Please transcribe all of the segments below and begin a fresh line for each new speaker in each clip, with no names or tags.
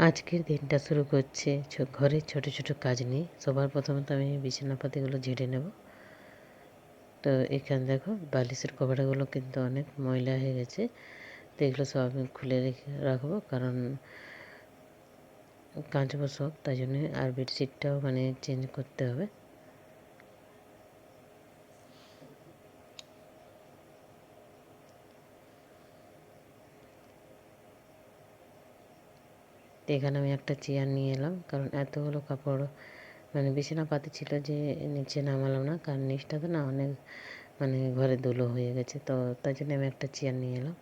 আজকের দিনটা শুরু করছে ঘরের ছোট ছোট কাজ নিয়ে। সবার প্রথমে তো আমি বিছানাপাতিগুলো ঝেড়ে নেব। তো এখানে দেখো বালিশের কভারগুলো কিন্তু অনেক ময়লা হয়ে গেছে। তো এগুলো সব আমি খুলে রেখে রাখবো, কারণ কাচবো সব, তাই জন্য। আর বেডশিটটাও মানে চেঞ্জ করতে হবে। তো এখানে আমি একটা চেয়ার নিয়ে এলাম, কারণ এতগুলো কাপড় মানে বিছানাপাতি ছিল যে নিচে নামালাম না, কারণ নিচটা তো না অনেক মানে ঘরে ধুলো হয়ে গেছে। তো তাই জন্য আমি একটা চেয়ার নিয়ে এলাম।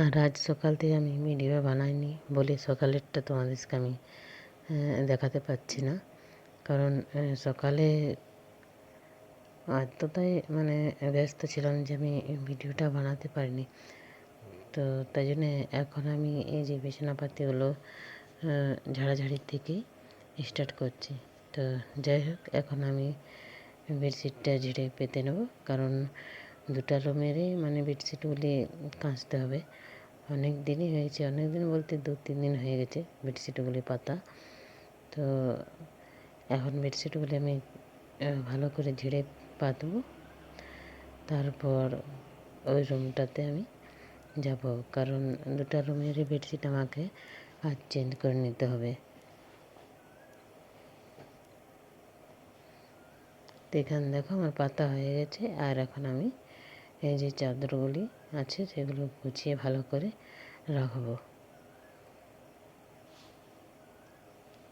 আর আজ সকাল থেকে আমি ভিডিও বানাইনি বলে সকালেরটা তোমাদেরকে আমি দেখাতে পাচ্ছি না, কারণ সকালে এতটাই মানে ব্যস্ত ছিলাম যে আমি ভিডিওটা বানাতে পারিনি। তো তাই জন্যে এখন আমি এই যে বিছানাপাতিগুলো ঝাড়াঝাড়ির থেকে স্টার্ট করছি। তো যাই হোক, এখন আমি বেডশিটটা ঝেড়ে পেতে নেব, কারণ দুটা রুমেরই মানে বেডশিটগুলি কাচতে হবে। অনেক দিনই হয়েছে, অনেক দিন বলতে 2-3 দিন হয়ে গেছে বেডশিটগুলি পাতা। তো এখন বেডশিটগুলি আমি ভালো করে ঝেড়ে পাতবো। তারপর ওই রুমটাতে আমি যাব, কারণ দুটা রুমেরই বেডশিট আমাকে আজ চেঞ্জ করে নিতে হবে। তো এখানে দেখো আমার পাতা হয়ে গেছে। আর এখন আমি এই যে চাদরগুলি আছে সেগুলো গুছিয়ে ভালো করে রাখবো।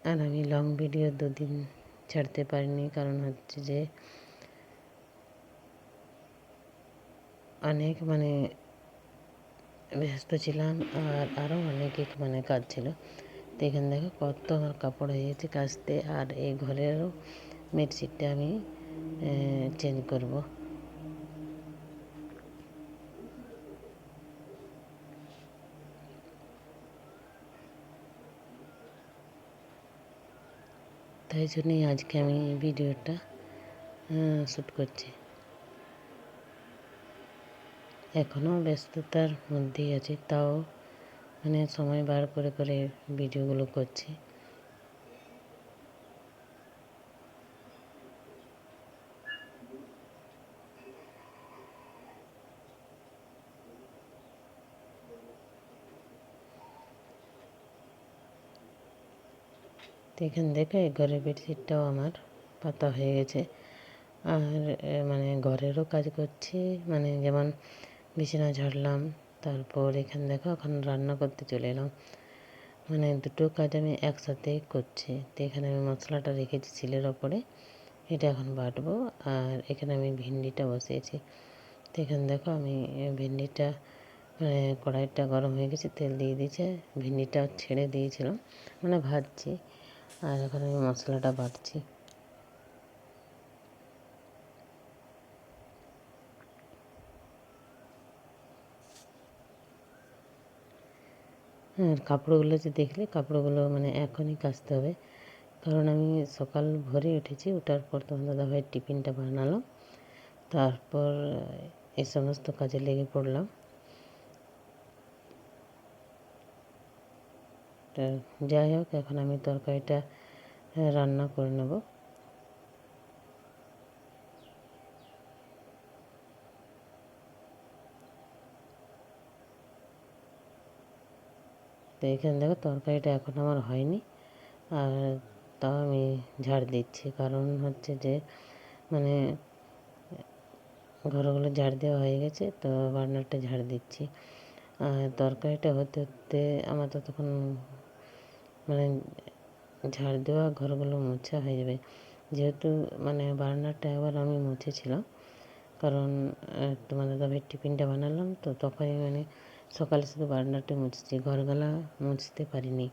আর আমি লং ভিডিও 2 দিন ছাড়তে পারিনি, কারণ হচ্ছে যে অনেক মানে ব্যস্ত ছিলাম, আর আরও অনেক মানে কাজ ছিল। তো এখানে দেখো কত আমার কাপড় হয়ে গেছে কাচতে। আর এই ঘরেরও বেডশিটটা আমি চেঞ্জ করব। তাই জন্যই আজকে আমি ভিডিওটা শ্যুট করছি। এখনও ব্যস্ততার মধ্যেই আছি, তাও মানে সময় বার করে করে ভিডিওগুলো করছি। তো এখানে দেখো এই ঘরের বেডশিটটাও আমার পাতা হয়ে গেছে। আর মানে ঘরেরও কাজ করছি, মানে যেমন বিছানা ঝাড়লাম। তারপর এখানে দেখো এখন রান্না করতে চলে এলাম, মানে দুটো কাজ আমি একসাথেই করছি। তো এখানে আমি মশলাটা রেখেছি চিলের ওপরে, এটা এখন বাটবো। আর এখানে আমি ভিন্ডিটা বসিয়েছি। তো এখানে দেখো আমি ভিন্ডিটা মানে কড়াইটা গরম হয়ে গেছে, তেল দিয়ে দিয়েছে, ভিন্ডিটা ছেড়ে দিয়েছিলাম মানে ভাজছি। আর এখন আমি মশলাটা বাটছি। আর কাপড়গুলো যে দেখলে, কাপড়গুলো মানে এখনই কাচতে হবে, কারণ আমি সকাল ভোরে উঠেছি। ওঠার পর তোমার দাদাভাইয়ের টিফিনটা বানালাম, তারপর এই সমস্ত কাজে লেগে পড়লাম। তো যাই হোক, এখন আমি তরকারিটা রান্না করে নেব। তো এখানে দেখো তরকারিটা এখন আমার হয়নি, আর তাও আমি ঝাড় দিচ্ছি, কারণ হচ্ছে যে মানে ঘরগুলো ঝাড় দেওয়া হয়ে গেছে, তো বার্নারটা ঝাড় দিচ্ছি। আর তরকারিটা হতে হতে আমার তো তখন মানে ঝাড় দেওয়া ঘরগুলো মোছা হয়ে যাবে, যেহেতু মানে বার্নারটা একবার আমি মুছেছিলাম। কারণ তোমার দাদাভাইয়ের টিফিনটা বানালাম, তো তখনই মানে সকালে শুধু বার্নারটা মুছেছি, ঘরগুলো মুছতে পারিনি।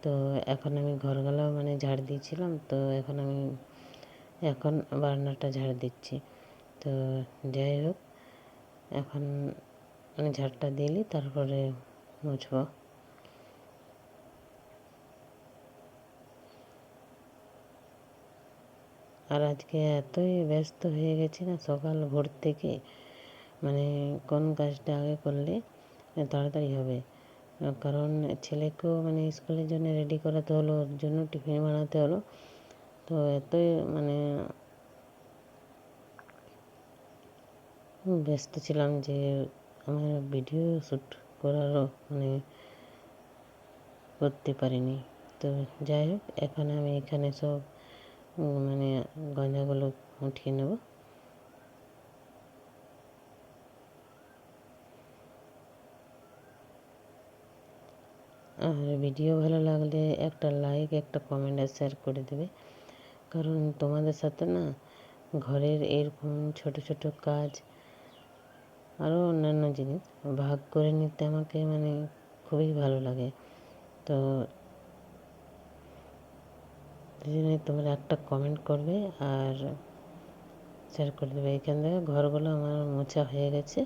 তো এখন আমি ঘরগুলো মানে ঝাড় দিয়েছিলাম। তো এখন আমি এখন বারান্দাটা ঝাড় দিচ্ছি। তো যাই হোক, এখন মানে ঝাড়টা দিলে তারপরে মুছবো। আর আজকে এতই ব্যস্ত হয়ে গেছি না সকাল ভোর থেকে, মানে কোন কাজটা আগে করলে তাড়াতাড়ি হবে। কারণ ছেলেকেও মানে স্কুলের জন্য রেডি করাতে হলো, ওর জন্য টিফিন বানাতে হলো। তো এতই মানে ব্যস্ত ছিলাম যে আমার ভিডিও শ্যুট করারও মানে করতে পারিনি। তো যাই হোক, এখন আমি এখানে সব মানে গঞ্জাগুলো উঠিয়ে নেব। আর ভিডিও ভালো লাগলে একটা লাইক, একটা কমেন্ট আর শেয়ার করে দেবে। কারণ তোমাদের সাথে না ঘরের এরকম ছোট ছোট কাজ আরও অন্যান্য জিনিস ভাগ করে নিতে আমাকে মানে খুবই ভালো লাগে। তো এই জন্যই তোমরা একটা কমেন্ট করবে আর শেয়ার করে দেবে। এখান থেকে ঘরগুলো আমার মোছা হয়ে গেছে।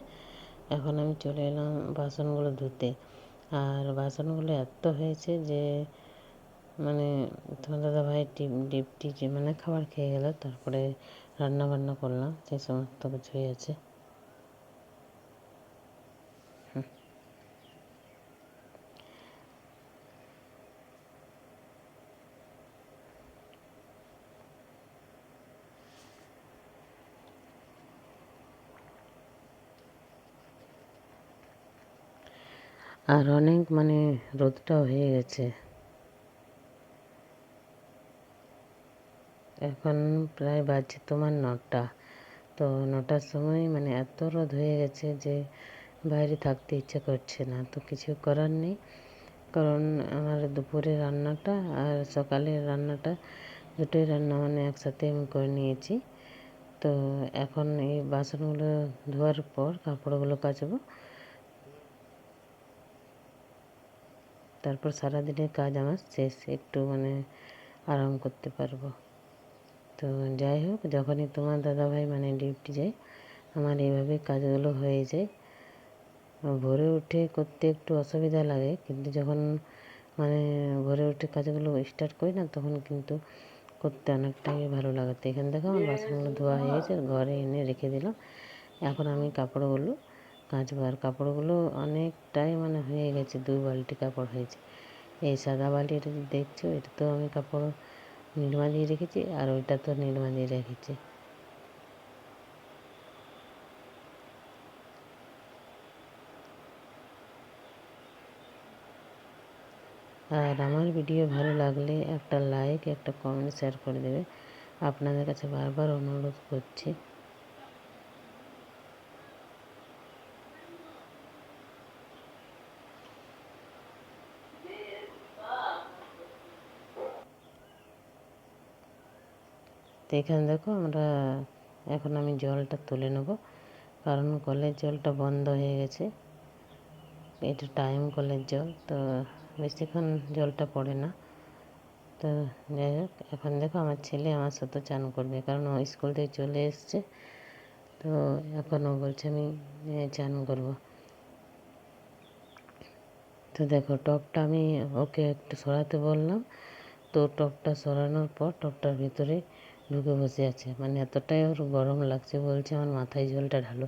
এখন আমি চলে এলাম বাসনগুলো ধুতে। আর বাসনগুলো এত হয়েছে যে মানে তোমার দাদাভাই ডিপটি যে মানে খাবার খেয়ে গেল, তারপরে রান্না বান্না করলাম, সেই সমস্ত কিছুই আছে। আর অনেক মানে রোদটাও হয়ে গেছে। এখন প্রায় বাজছে তোমার 9টা। তো 9টার সময় মানে এত রোদ হয়ে গেছে যে বাইরে থাকতে ইচ্ছে করছে না। তো কিছু করার নেই, কারণ আমার দুপুরে রান্নাটা আর সকালের রান্নাটা দুটোই রান্না মানে একসাথে আমি করে নিয়েছি। তো এখন এই বাসনগুলো ধোয়ার পর কাপড়গুলো কাচবো, তারপর সারাদিনের কাজ আমার শেষ, একটু মানে আরাম করতে পারবো। তো যাই হোক, যখনই তোমার দাদাভাই মানে ডিউটি যায় আমার এইভাবে কাজগুলো হয়ে যায়। ভোরে উঠে করতে একটু অসুবিধা লাগে, কিন্তু যখন মানে ভোরে উঠে কাজগুলো স্টার্ট করি না তখন কিন্তু করতে অনেকটাই ভালো লাগে। তো এখান থেকে আমার বাসনগুলো ধোয়া হয়ে গেছে, ঘরে এনে রেখে দিলাম। এখন আমি কাপড়গুলো কাচবো। আর কাপড়গুলো অনেকটাই মানে হয়ে গেছে, 2 বালতি কাপড় হয়েছে। এই সাদা বালতিটা দেখছো, এটা তো আমি কাপড় নির্মা দিয়ে রেখেছি, আর ওইটা তো নির্মা দিয়ে রেখেছি। আর আমার ভিডিও ভালো লাগলে একটা লাইক, একটা কমেন্ট, শেয়ার করে দেবে। আপনাদের কাছে বারবার অনুরোধ করছি। তো এখানে দেখো এখন আমি জলটা তুলে নেব, কারণ কলের জলটা বন্ধ হয়ে গেছে। এটা টাইম কলের জল, তো বেশিক্ষণ জলটা পড়ে না। তো যাই হোক, এখন দেখো আমার ছেলে আমার সাথে চান করবে, কারণ ও স্কুল থেকে চলে এসছে। তো এখন ও বলছে আমি চান করবো। তো দেখো টবটা আমি ওকে একটু সরাতে বললাম, তো টবটা সরানোর পর টবটার ভিতরে ঢুকে বসে আছে। মানে এতটাই ওর গরম লাগছে, বলছে আমার মাথায় জলটা ঢালো।